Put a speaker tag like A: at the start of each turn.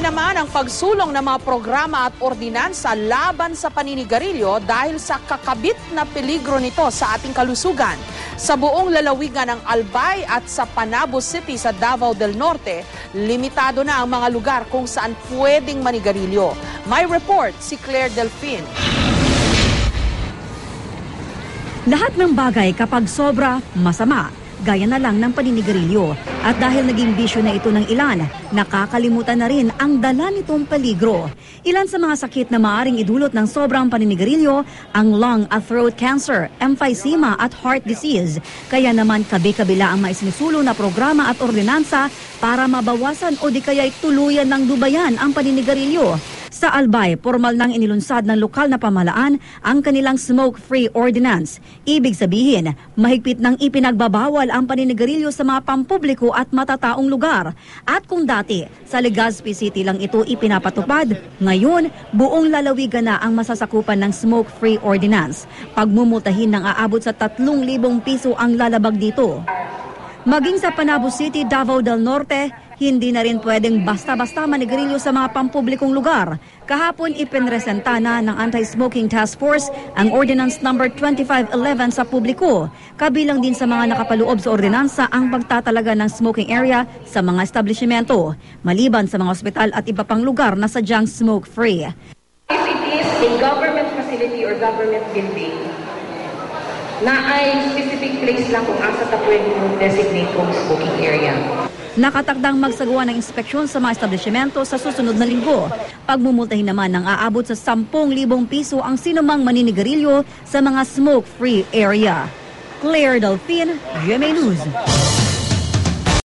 A: naman ang pagsulong ng mga programa at ordinansa laban sa paninigarilyo dahil sa kakabit na peligro nito sa ating kalusugan. Sa buong lalawigan ng Albay at sa Panabo City sa Davao del Norte, limitado na ang mga lugar kung saan pwedeng manigarilyo. May report si Claire Delfin.
B: Lahat ng bagay kapag sobra, masama. Gaya na lang ng paninigarilyo. At dahil naging bisyo na ito ng ilan, nakakalimutan na rin ang dala nitong peligro. Ilan sa mga sakit na maaring idulot ng sobrang paninigarilyo, ang lung at throat cancer, emphysema at heart disease. Kaya naman kabi-kabila ang maisinusulong na programa at ordinansa para mabawasan o di kaya'y tuluyan ng dubayan ang paninigarilyo. Sa Albay, formal nang inilunsad ng lokal na pamahalaan ang kanilang smoke-free ordinance. Ibig sabihin, mahigpit nang ipinagbabawal ang paninigarilyo sa mga pampubliko at matataong lugar. At kung dati, sa Legazpi City lang ito ipinapatupad, ngayon, buong lalawigan na ang masasakupan ng smoke-free ordinance. Pagmumutahin ng aabot sa 3,000 piso ang lalabag dito. Maging sa Panabo City, Davao del Norte, hindi na rin pwedeng basta-basta manigarilyo sa mga pampublikong lugar. Kahapon ipinresenta na ng Anti-Smoking Task Force ang Ordinance No. 2511 sa publiko. Kabilang din sa mga nakapaloob sa ordinansa ang pagtatalaga ng smoking area sa mga establishmento, maliban sa mga ospital at iba pang lugar na sadyang smoke-free.
C: If it is a government facility or government building, na ay specific place lang kung asa ta pwede designate kong smoking area.
B: Nakatakdang magsagawa ng inspeksyon sa mga establishmento sa susunod na linggo. Pagmumultahin naman ng aabot sa 10,000 piso ang sinumang maninigarilyo sa mga smoke-free area. Claire Delfin, GMA News.